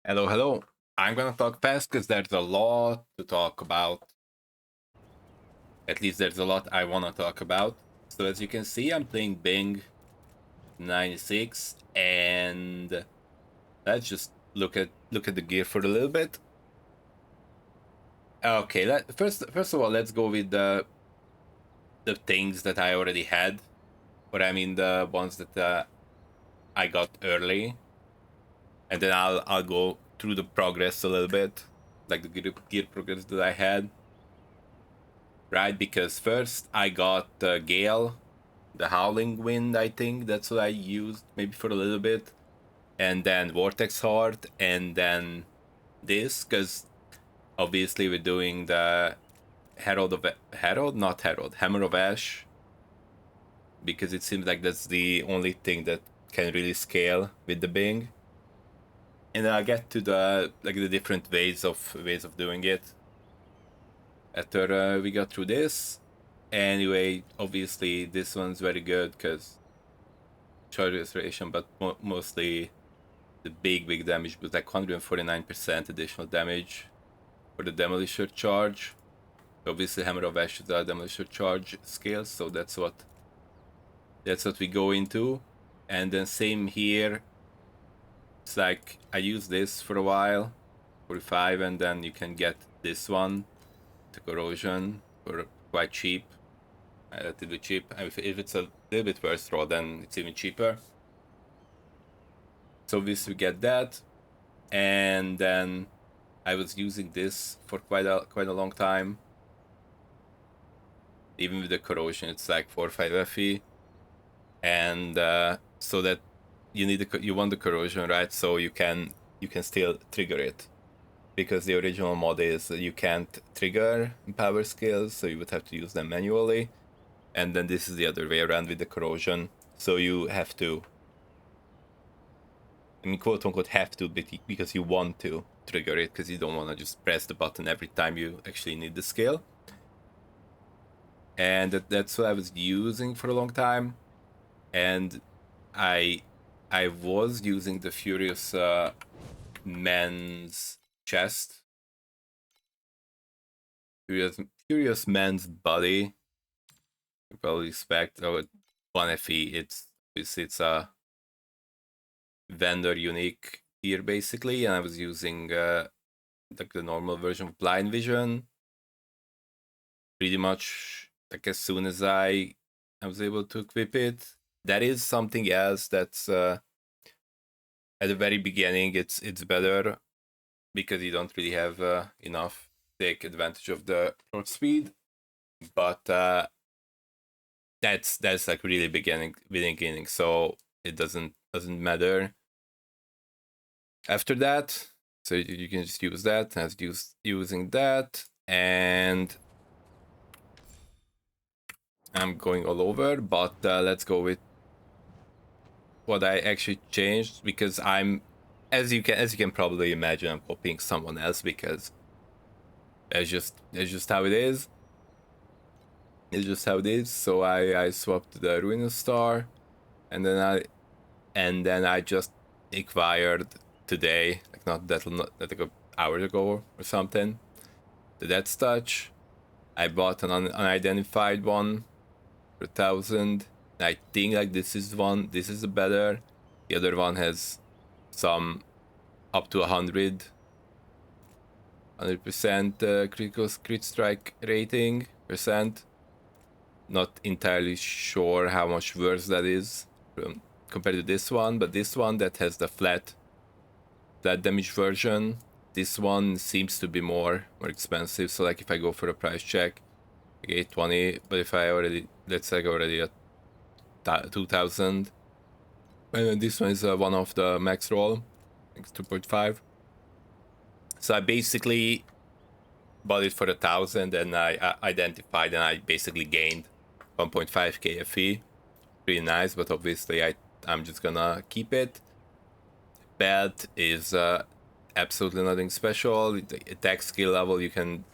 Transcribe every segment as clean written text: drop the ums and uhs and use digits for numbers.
Hello, hello. I'm gonna talk fast because there's a lot to talk about. At least there's a lot I wanna talk about. So as you can see, I'm playing Bing 96, and let's just look at the gear for a little bit. Okay, first of all, let's go with the things that I already had, or I mean the ones that I got early, and then I'll go through the progress a little bit, like the gear progress that I had. Right, because first I got Gale, the Howling Wind, I think that's what I used maybe for a little bit, and then Vortex Heart, and then this, because obviously we're doing the Hammer of Ash, because it seems like that's the only thing that can really scale with the Bing. And I'll get to the different ways of doing it after we got through this. Anyway, obviously this one's very good because charge restoration, but mostly the big damage was like 149% additional damage for the Demolisher charge. Obviously, Hammer of Ash is the Demolisher charge scale, so that's what we go into. And then same here. It's like I use this for a while, 45, and then you can get this one, the corrosion, for quite cheap. Relatively cheap. If it's a little bit worse roll, then it's even cheaper. So obviously we get that, and then I was using this for quite a long time. Even with the corrosion, it's like 4 or 5 FE, and so that you want the corrosion, right? So you can still trigger it, because the original mod is you can't trigger power skills, so you would have to use them manually, and then this is the other way around with the corrosion. So you have to, I mean, quote unquote, have to, because you want to trigger it, because you don't want to just press the button every time you actually need the skill. And that's what I was using for a long time. And I was using the Furious Man's chest, Furious Man's body. You probably expect 1 FE. It's a vendor unique here basically, and I was using like the normal version of Blind Vision. Pretty much like as soon as I was able to equip it. That is something else that's at the very beginning it's better, because you don't really have enough to take advantage of the short speed, but that's like really beginning, so it doesn't matter after that. So you can just use that as using that, and I'm going all over, but let's go with what I actually changed, because I'm, as you can probably imagine, I'm copying someone else, because that's just how it is. It's just how it is. So I swapped the Ruinous Star, and then I just acquired today, like not like an hour ago or something, the Death's Touch. I bought an unidentified one for 1,000. I think like this is the better. The other one has some up to 100% critical crit strike rating percent. Not entirely sure how much worse that is compared to this one, but this one that has the flat damage version, this one seems to be more expensive. So like if I go for a price check, like 820, but if I already, let's say already at 2,000, and this one is one of the max roll, I think it's 2.5. So I basically bought it for 1,000, and I identified, and I basically gained 1.5 KFE. Pretty nice, but obviously I'm just gonna keep it. Belt is absolutely nothing special. The attack skill level, you can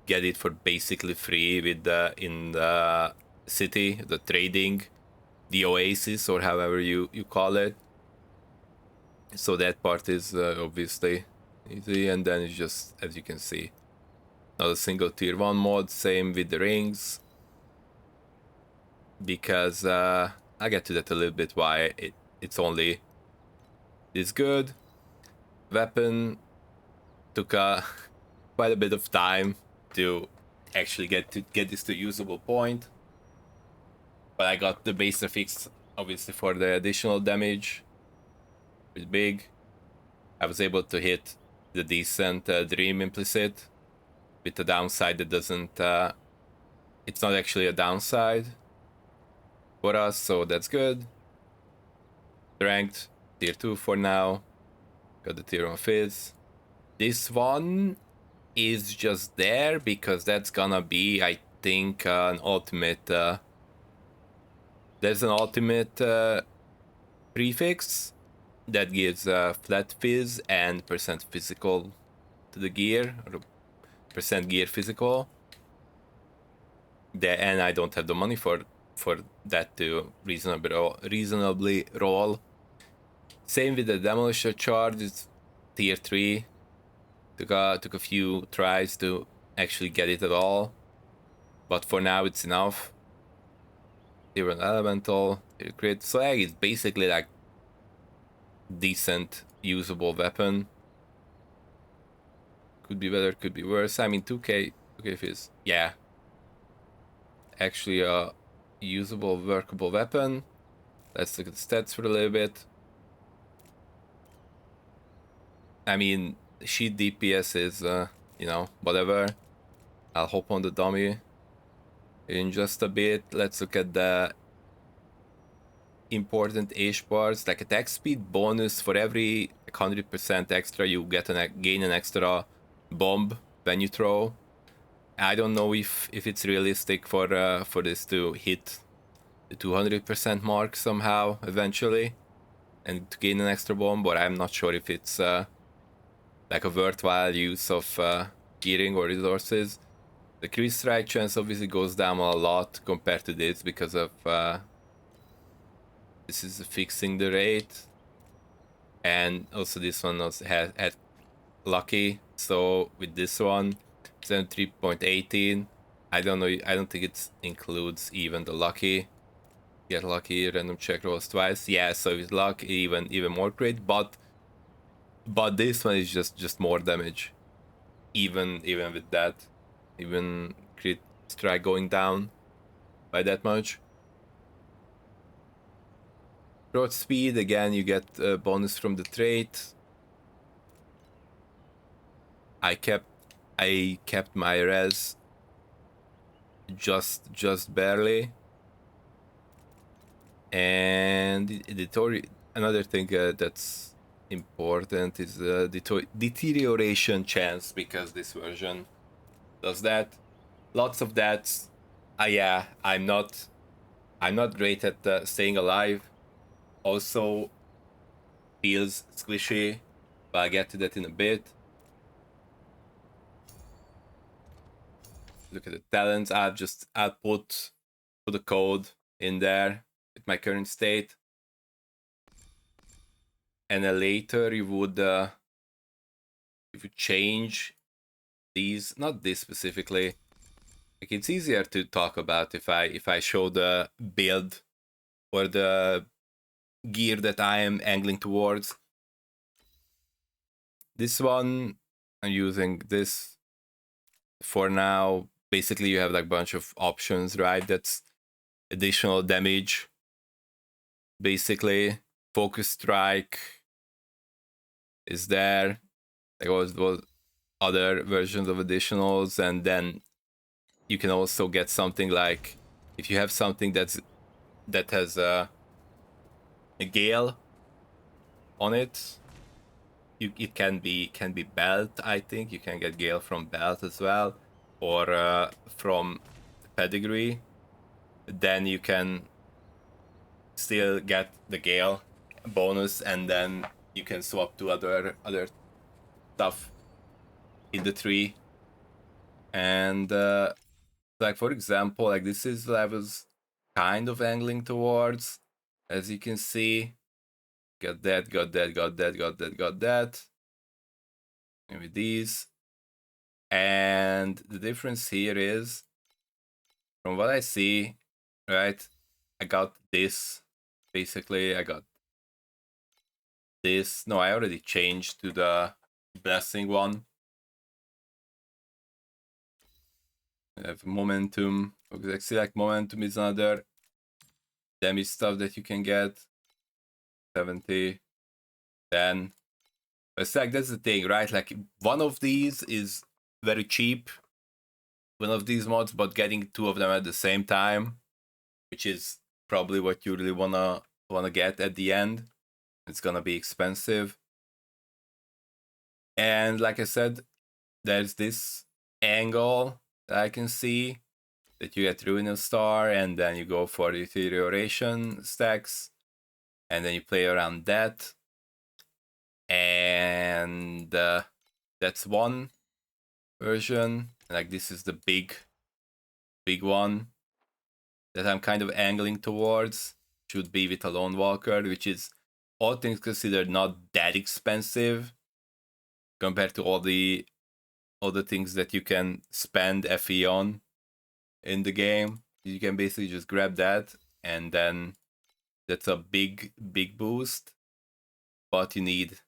get it for basically free with in the city, the trading, the oasis, or however you call it. So that part is obviously easy, and then it's just, as you can see, not a single tier 1 mod. Same with the rings, because I'll get to that a little bit why it's only this good. Weapon took quite a bit of time to actually get this to usable point, but I got the base fix obviously for the additional damage. It's big. I was able to hit the decent dream implicit with the downside that doesn't it's not actually a downside for us, so that's good. Ranked tier 2 for now. Got the tier 1 fizz. This one is just there because that's gonna be, I think, an ultimate. There's an ultimate prefix that gives flat fizz and percent physical to the gear, or percent gear physical. And I don't have the money for that to reasonably roll. Same with the demolisher charge. It's tier 3. Took a few tries to actually get it at all, but for now it's enough. Tier 1 elemental, tier crit. So yeah, it's basically like decent usable weapon. Could be better, could be worse. I mean, 2k is, yeah, actually a usable, workable weapon. Let's look at the stats for a little bit. I mean, sheet DPS is, whatever. I'll hop on the dummy in just a bit. Let's look at the important H bars. Like attack speed bonus for every 100% extra, you gain an extra bomb when you throw. I don't know if it's realistic for this to hit the 200% mark somehow eventually, and to gain an extra bomb, but I'm not sure if it's like a worthwhile use of gearing or resources. The crit strike chance obviously goes down a lot compared to this because of this is fixing the rate, and also this one also had lucky. So with this one, 73.18. I don't know. I don't think it includes even the lucky. Get lucky, random check rolls twice. Yeah, so with luck, even more crit. But this one is just more damage. Even with that, even crit strike going down by that much. Growth speed, again, you get a bonus from the trait. I kept my res just barely. And another thing that's important is the deterioration chance, because this version does that. Lots of that. Yeah, I'm not great at staying alive. Also feels squishy, but I'll get to that in a bit. Look at the talents. I'll put the code in there with my current state, and then later you would change these, not this specifically. Like, it's easier to talk about if I show the build or the gear that I am angling towards. This one, I'm using this for now. Basically, you have like a bunch of options, right? That's additional damage. Basically, focus strike is there. Like was other versions of additionals, and then you can also get something like, if you have something that has a gale on it, it can be belt. I think you can get gale from belt as well, or from pedigree. Then you can still get the gale bonus, and then you can swap to other stuff in the tree. And like, for example, like this is levels kind of angling towards, as you can see. Got that, got that, got that, got that, got that. Maybe these. And the difference here is, from what I see, right, I got this. Basically, I got this. No, I already changed to the blessing one. I have momentum. I see like momentum is another damage stuff that you can get. 70, 10. But it's like, that's the thing, right? Like, one of these is very cheap, one of these mods, but getting two of them at the same time, which is probably what you really wanna get at the end, it's gonna be expensive. And like I said, there's this angle that I can see that you get Ruinous Star, and then you go for the Deterioration stacks, and then you play around that. And that's one version. Like, this is the big one that I'm kind of angling towards. Should be with a Lone Walker, which is, all things considered, not that expensive compared to all the things that you can spend FE on in the game. You can basically just grab that, and then that's a big boost. But you need,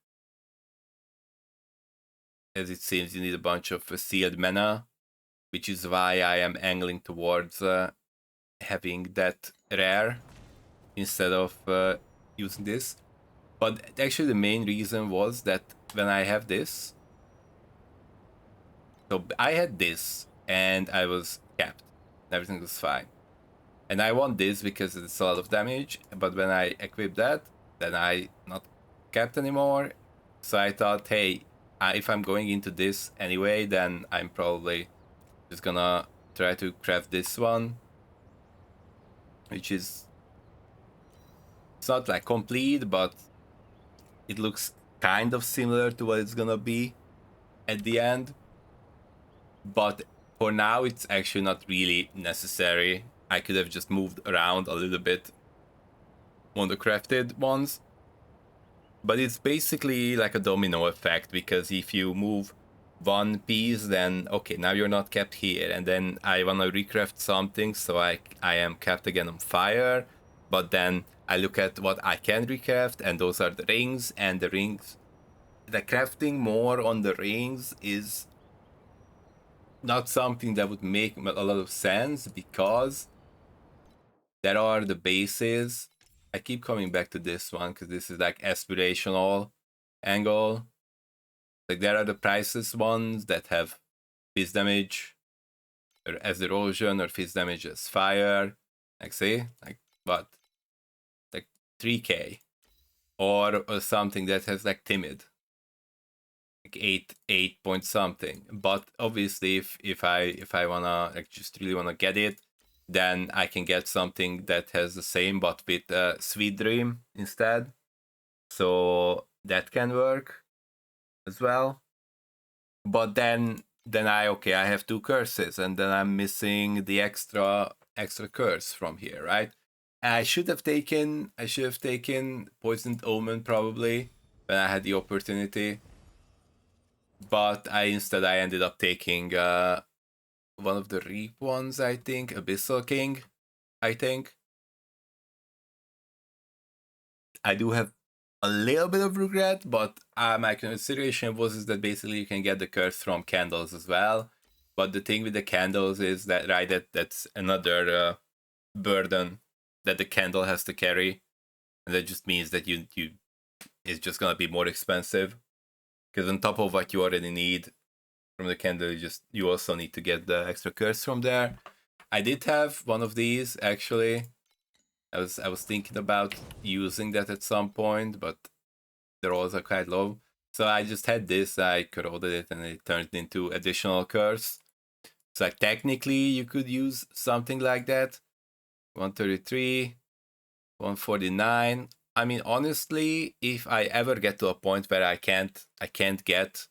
as it seems, you need a bunch of sealed mana, which is why I am angling towards having that rare instead of using this. But actually the main reason was that when I have this, so I had this and I was capped. Everything was fine. And I want this because it's a lot of damage, but when I equip that, then I not capped anymore. So I thought, hey, if I'm going into this anyway, then I'm probably just gonna try to craft this one, which is, it's not like complete, but it looks kind of similar to what it's gonna be at the end. But for now, it's actually not really necessary. I could have just moved around a little bit on the crafted ones. But it's basically like a domino effect, because if you move one piece, then okay, now you're not kept here, and then I want to recraft something, so I am kept again on fire. But then I look at what I can recraft, and those are the rings, and the rings, the crafting more on the rings is not something that would make a lot of sense, because there are the bases. I keep coming back to this one because this is like aspirational angle. Like, there are the priceless ones that have fizz damage as erosion or fizz damage as fire. Like, say, like what? Like 3k. Or something that has like timid. Like 8 point something. But obviously if I wanna, like, just really wanna get it, then I can get something that has the same but with Sweet Dream instead. So that can work as well. But then I have two curses, and then I'm missing the extra curse from here, right? I should have taken Poisoned Omen probably when I had the opportunity. But I ended up taking one of the Reap ones, I think, Abyssal King, I think. I do have a little bit of regret, but my consideration was that basically you can get the curse from candles as well. But the thing with the candles is that, right, that's another burden that the candle has to carry, and that just means that you it's just gonna be more expensive, because on top of what you already need from the candle, you also need to get the extra curse from there. I did have one of these actually. I was thinking about using that at some point, but the rolls are quite low. So I just had this, I corroded it, and it turned into additional curse. So like, technically you could use something like that. 133, 149. I mean, honestly, if I ever get to a point where I can't get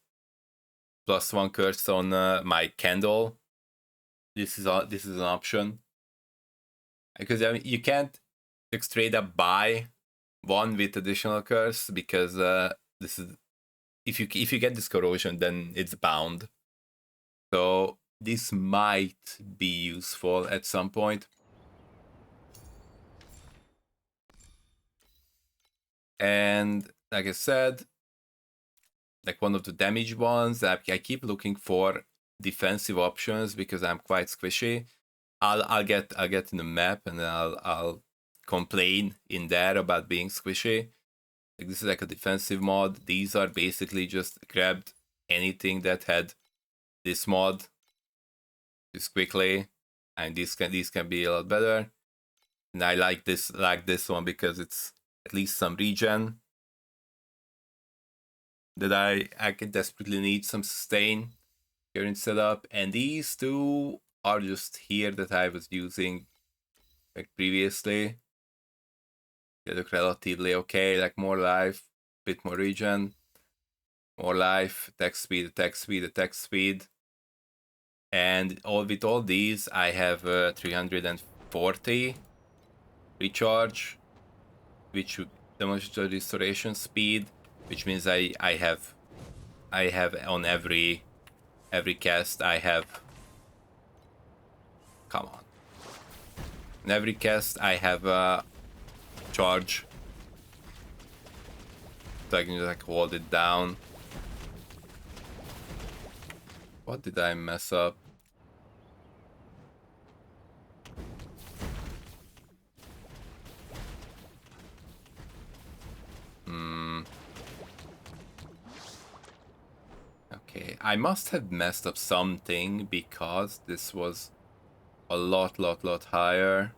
+1 curse on my candle, this is an option. Because I mean, you can't like straight up buy one with additional curse, because this is, if you get this corrosion, then it's bound. So this might be useful at some point. And like I said, like one of the damage ones, I keep looking for defensive options because I'm quite squishy. I'll get in the map and I'll complain in there about being squishy. Like this is like a defensive mod. These are basically just grabbed anything that had this mod just quickly, and these can be a lot better. And I like this one because it's at least some regen that I can desperately need some sustain here in setup. And these two are just here that I was using like previously. They look relatively okay, like more life, bit more regen, more life, attack speed, attack speed, attack speed. And with all these, I have 340 recharge, which demonstrates restoration speed, which means I have on every cast I have. Come on. In every cast I have a charge, so I can just like hold it down. What did I mess up? Okay, I must have messed up something because this was a lot higher,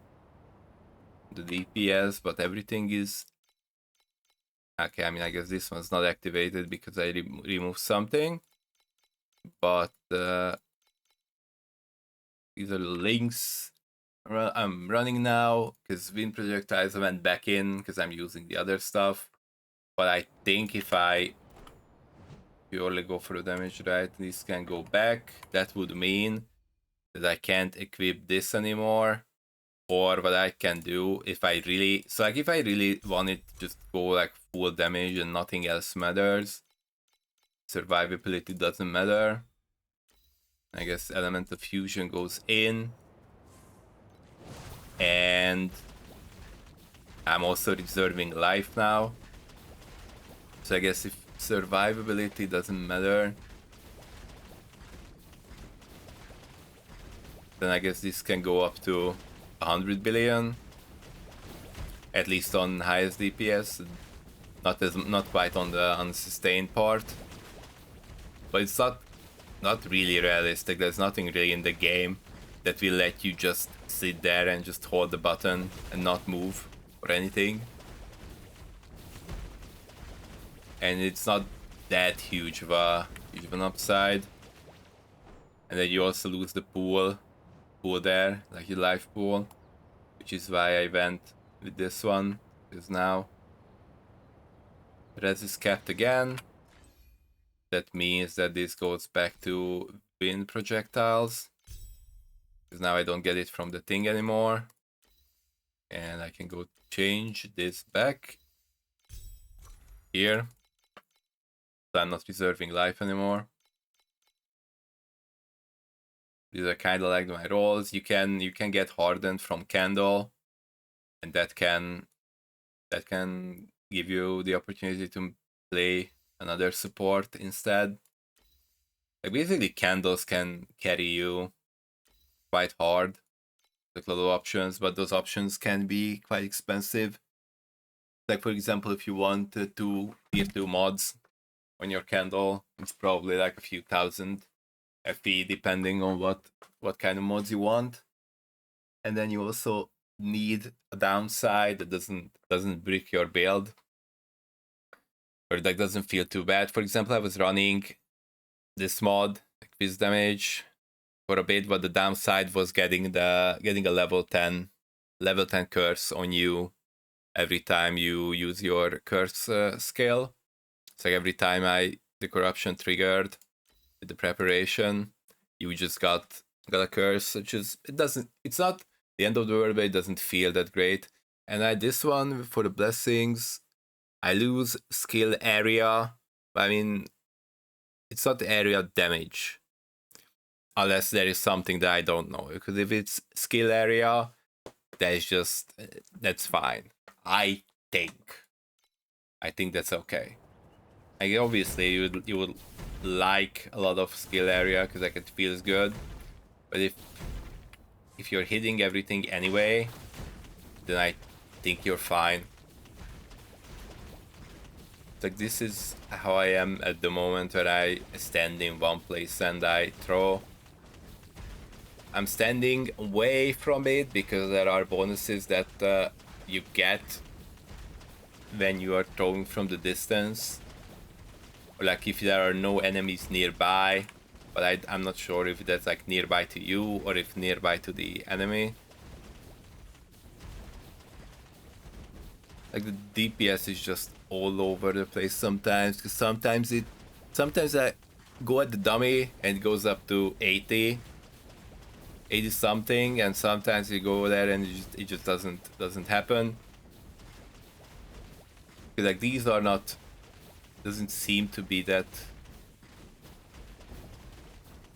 the DPS, but everything is okay. I mean, I guess this one's not activated because I removed something, but these are the links I'm running now because wind projectiles went back in because I'm using the other stuff. But I think if you only go for the damage, right, this can go back. That would mean that I can't equip this anymore. Or what I can do if I really, so like if I really want it to just go like full damage and nothing else matters, survivability doesn't matter, I guess element of fusion goes in, and I'm also reserving life now. So I guess if survivability doesn't matter, then I guess this can go up to 100 billion, at least on highest DPS, not quite on the unsustained part, but it's not really realistic. There's nothing really in the game that will let you just sit there and just hold the button and not move or anything. And it's not that huge of an upside. And then you also lose the pool there, like your life pool, which is why I went with this one, because now res is capped again. That means that this goes back to wind projectiles, because now I don't get it from the thing anymore. And I can go change this back here, so I'm not reserving life anymore. These are kind of like my rolls. You can get hardened from candle, and that can give you the opportunity to play another support instead. Like basically candles can carry you quite hard, like a lot of options, but those options can be quite expensive. Like for example, if you want two tier 2 mods on your candle, it's probably like a few thousand FP depending on what kind of mods you want. And then you also need a downside that doesn't brick your build, or that doesn't feel too bad. For example, I was running this mod, like this damage, for a bit, but the downside was getting a level 10 curse on you every time you use your curse skill. It's like every time the corruption triggered with the preparation, you just got a curse, which is it's not the end of the world, but it doesn't feel that great. And this one for the blessings, I lose skill area. I mean, it's not area damage. Unless there is something that I don't know. Because if it's skill area, that's fine. I think. I think that's okay. Like obviously you would like a lot of skill area because like it feels good. But if you're hitting everything anyway, then I think you're fine. Like this is how I am at the moment, where I stand in one place and I throw. I'm standing away from it because there are bonuses that you get when you are throwing from the distance. Or like if there are no enemies nearby, but I'm not sure if that's like nearby to you or if nearby to the enemy. Like the DPS is just all over the place sometimes, because sometimes I go at the dummy and it goes up to 80 something, and sometimes you go there and it just doesn't happen. Like these are not, doesn't seem to be that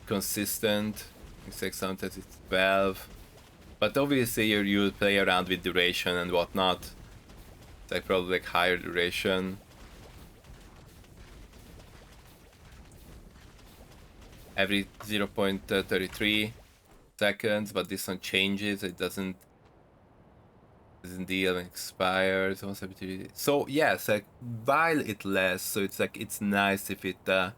consistent. It's like sometimes it's 12, but obviously you play around with duration and whatnot. It's like probably like higher duration. Every 0.33 seconds, but this one changes. It doesn't deal and expires. So yes, like while it lasts, so it's like it's nice if it and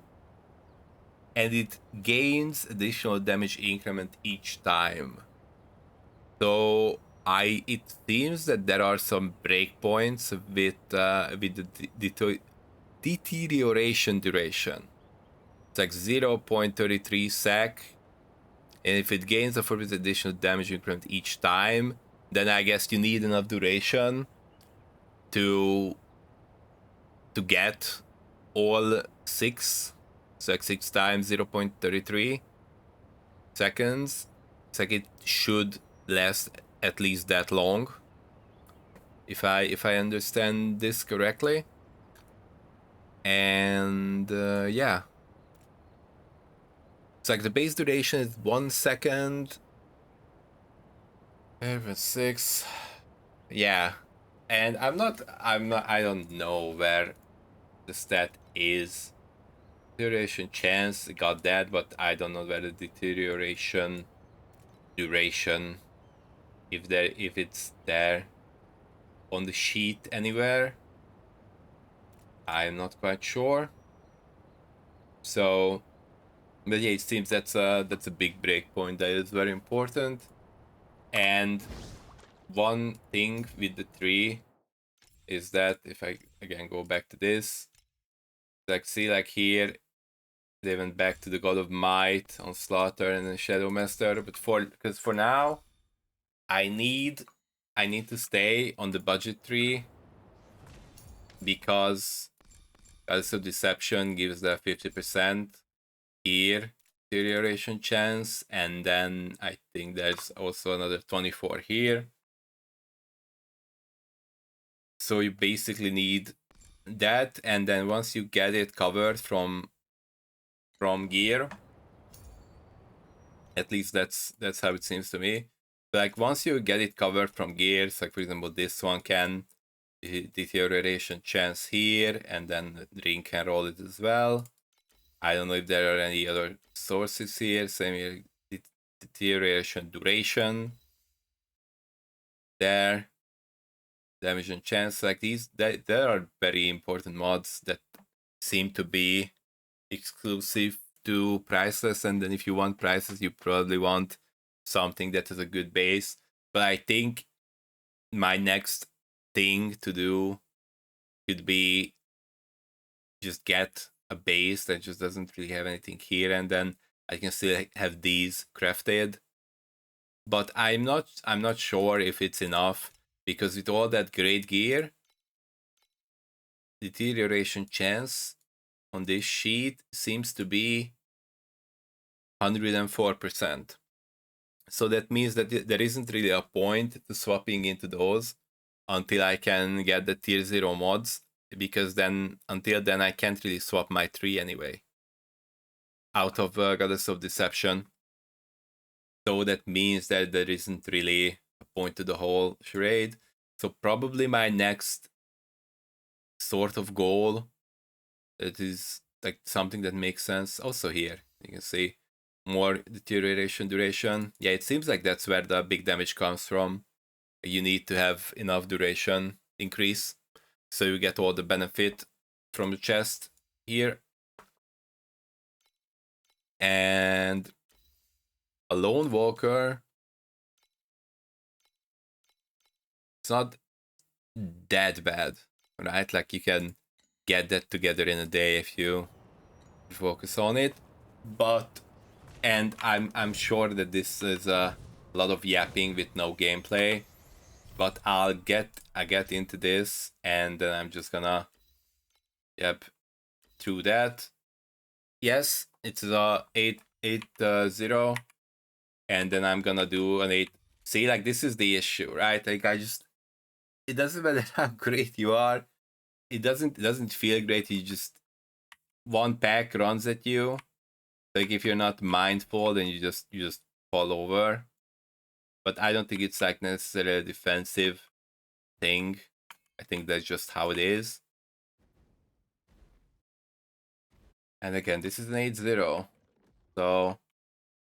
it gains additional damage increment each time. So it seems that there are some breakpoints with the deterioration duration. It's like 0.33 sec, and if it gains a 4% additional damage increment each time, then I guess you need enough duration to get all 6. So like 6 times 0.33 seconds. It's like it should last at least that long, if I understand this correctly. And yeah, it's like the base duration is 1 second. 6. Yeah, and I don't know where the stat is. Deterioration chance, got that, but I don't know where the deterioration duration, if it's there on the sheet anywhere. I'm not quite sure. So, but yeah, it seems that's a big breakpoint that is very important. And one thing with the tree is that if I again go back to this, like see like here they went back to the God of Might on Slaughter and then Shadow Master, but because for now I need to stay on the budget tree, because also Deception gives the 50% here deterioration chance, and then I think there's also another 24 here. So you basically need that, and then once you get it covered from gear, at least that's how it seems to me. Like once you get it covered from gears, like for example this one can deterioration chance here, and then the ring can roll it as well. I don't know if there are any other sources here. Same here, deterioration duration there, damage and chance. Like these, there are very important mods that seem to be exclusive to Priceless, and then if you want Priceless, you probably want something that has a good base. But I think my next thing to do could be just get a base that just doesn't really have anything here, and then I can still have these crafted. But I'm not sure if it's enough, because with all that great gear, deterioration chance on this sheet seems to be 104%. So that means that there isn't really a point to swapping into those, until I can get the tier 0 mods, because then until then I can't really swap my 3 anyway out of Goddess of Deception. So that means that there isn't really a point to the whole charade. So probably my next sort of goal, that is like something that makes sense. Also here, you can see more deterioration duration. Yeah, it seems like that's where the big damage comes from. You need to have enough duration increase, so you get all the benefit from the chest here. And a lone walker, it's not that bad, right? Like you can get that together in a day if you focus on it. But and I'm sure that this is a lot of yapping with no gameplay, but I get into this, and then I'm just gonna through that. Yes, it's a 8-0, and then I'm gonna do an 8. See, like this is the issue, right? Like it doesn't matter how great you are. It doesn't feel great. You just, one pack runs at you. Like if you're not mindful, then you just fall over. But I don't think it's like necessarily a defensive thing. I think that's just how it is. And again, this is an 8-0. So,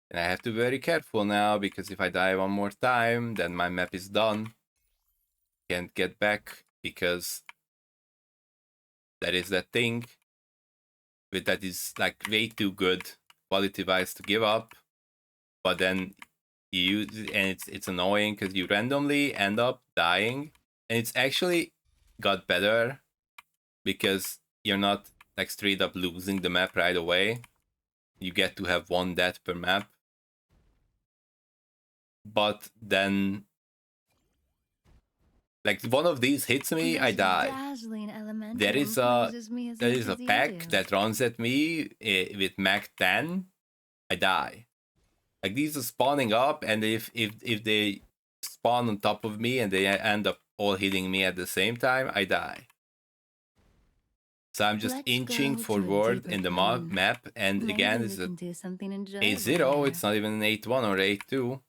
and I have to be very careful now, because if I die one more time, then my map is done. Can't get back, because that is that thing with that is like way too good quality wise to give up. But then you use it, and it's annoying because you randomly end up dying, and it's actually got better because you're not like straight up losing the map right away. You get to have one death per map, but then like one of these hits me, I die. There is a pack that runs at me with Mac 10, I die. Like these are spawning up, and if they spawn on top of me and they end up all hitting me at the same time, I die. So I'm just inching forward in the map, and again, it's a 8-0. It's not even an 8-1 or 8-2.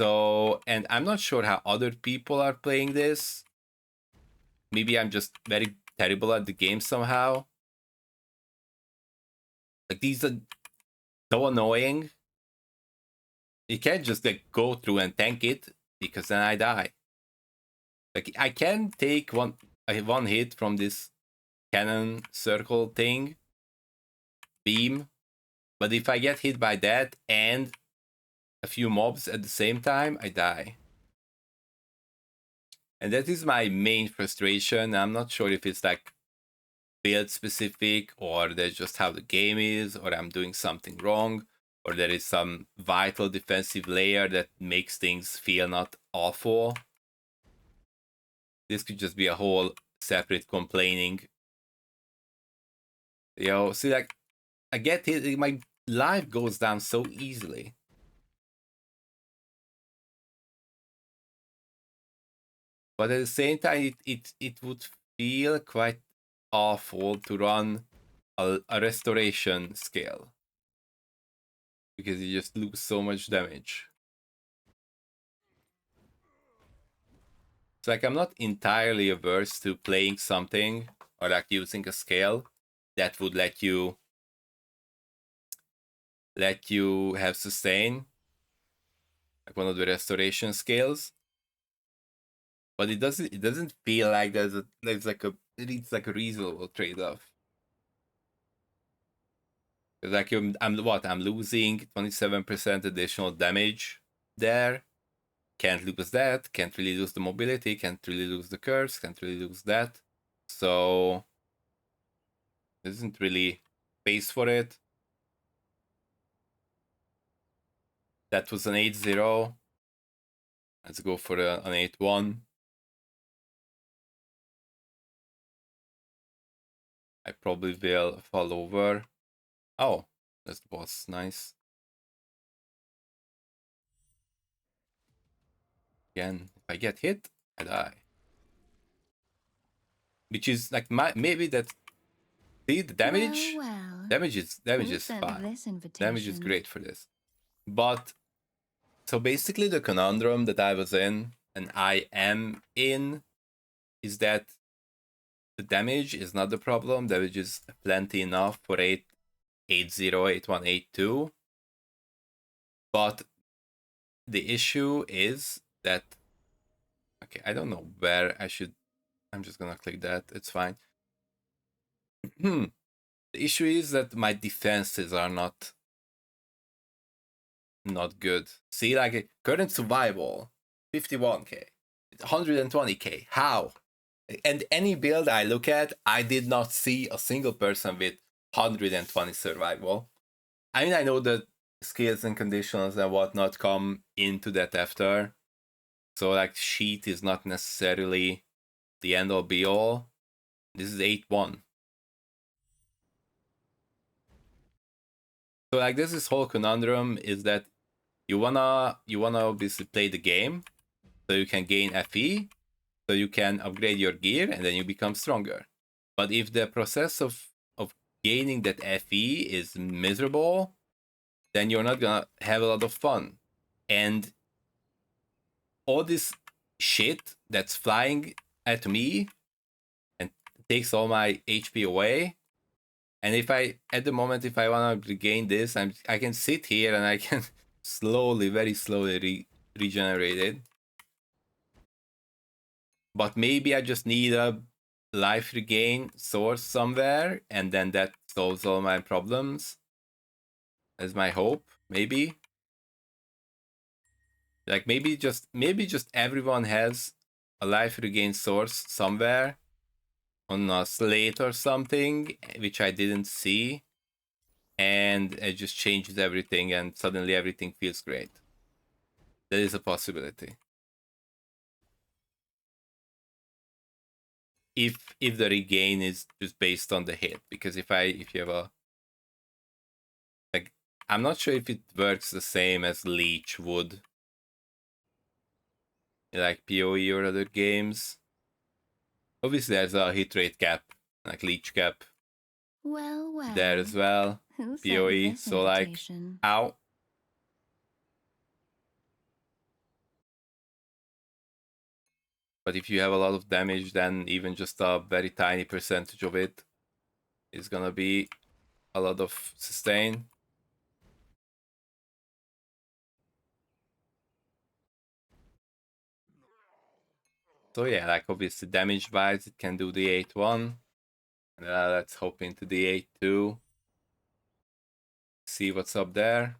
So, and I'm not sure how other people are playing this. Maybe I'm just very terrible at the game somehow. Like these are so annoying. You can't just like go through and tank it, because then I die. Like I can take one hit from this cannon circle thing, beam, but if I get hit by that and a few mobs at the same time, I die. And that is my main frustration. I'm not sure if it's like build specific, or that's just how the game is, or I'm doing something wrong, or there is some vital defensive layer that makes things feel not awful. This could just be a whole separate complaining. Yo, see, like I get it, my life goes down so easily. But at the same time, it would feel quite awful to run a restoration scale, because you just lose so much damage. It's like I'm not entirely averse to playing something, or like using a scale that would let you have sustain, like one of the restoration scales. But it doesn't feel like it's like a reasonable trade-off. Like I'm losing 27% additional damage there. Can't lose that. Can't really lose the mobility. Can't really lose the curse. Can't really lose that. So there isn't really space for it. That was an 8-0. Let's go for an 8-1. I probably will fall over. Oh, that's the boss. Nice. Again, if I get hit, I die. Which is like maybe that. See the damage. Well. Damage is Who sent fine. this Damage is invitation? great for this. But so basically, the conundrum that I was in and I am in is that the damage is not the problem. Damage is plenty enough for 880, 8182. But the issue is that, okay, I don't know where I should. I'm just gonna click that. It's fine. The issue is that my defenses are not good. See, like current survival, 51k, 120k. How? And any build I look at, I did not see a single person with 120 survival. I mean, I know that skills and conditions and whatnot come into that after. So, like, sheet is not necessarily the end all be all. This is 8-1. So, like, this whole conundrum is that you wanna obviously play the game so you can gain FE, so you can upgrade your gear and then you become stronger. But if the process of gaining that FE is miserable, then you're not gonna have a lot of fun. And all this shit that's flying at me and takes all my HP away. And if I, at the moment, if I want to regain this, I can sit here and I can slowly, very slowly regenerate it. But maybe I just need a life regain source somewhere, and then that solves all my problems. That's my hope, maybe. Like maybe just everyone has a life regain source somewhere on a slate or something, which I didn't see, and it just changes everything, and suddenly everything feels great. That is a possibility. If the regain is just based on the hit, because if you have a, like, I'm not sure if it works the same as Leech would, like PoE or other games. Obviously, there's a hit rate cap, like Leech cap, Well, well. there as well. Who sent PoE, this so like, invitation? ow. But if you have a lot of damage, then even just a very tiny percentage of it is gonna be a lot of sustain. So yeah, like obviously damage wise, it can do the 8-1. Let's hop into the 8-2. See what's up there.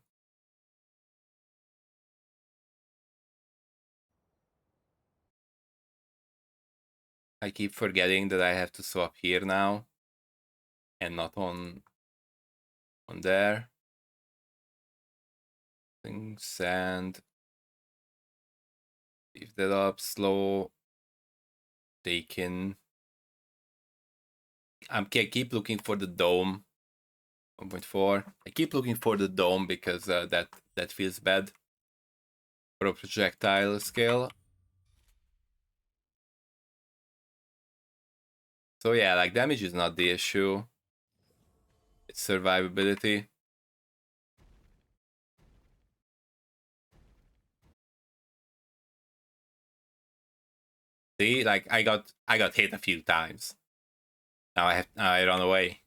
I keep forgetting that I have to swap here now and not on there. Things and leave that up, slow. Taken. I keep looking for the dome. 1.4. I keep looking for the dome because that feels bad for a projectile scale. So yeah, like damage is not the issue. It's survivability. See, like I got hit a few times. Now I run away.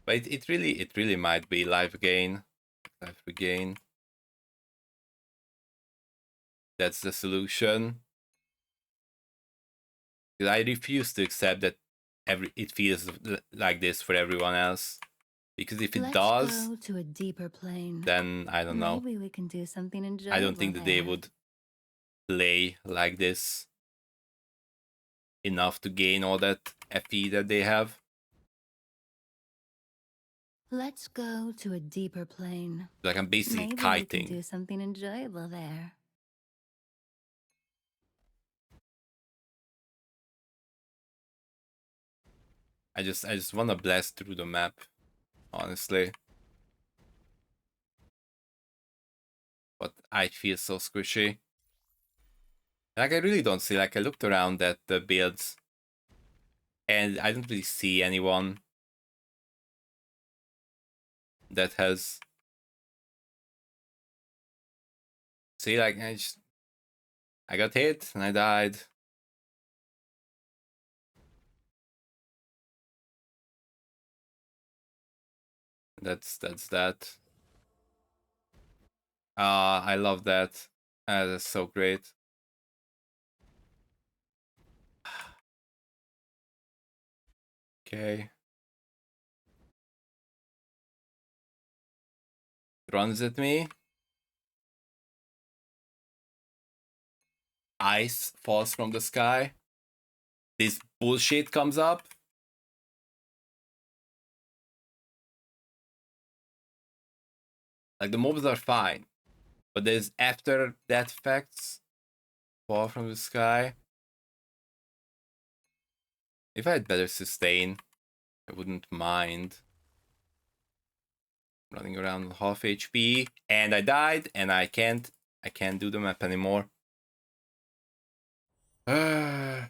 But it really might be life gain. Life regain. That's the solution. I refuse to accept that it feels like this for everyone else. Because if it does, go to a deeper plane. then I don't know. Maybe we can do something enjoyable. I don't think that they would play like this enough to gain all that FE that they have. Let's go to a deeper plane. Like I'm basically Maybe kiting. We can do something enjoyable there. I just want to blast through the map, honestly. But I feel so squishy. Like, I really don't see, like, I looked around at the builds and I don't really see anyone that has... See, like, I got hit and I died. That's that. I love that. That's so great. Okay. Runs at me. Ice falls from the sky. This bullshit comes up. Like, the mobs are fine, but there's after that effects fall from the sky. If I had better sustain, I wouldn't mind running around half HP. And I died, and I can't do the map anymore. Yep.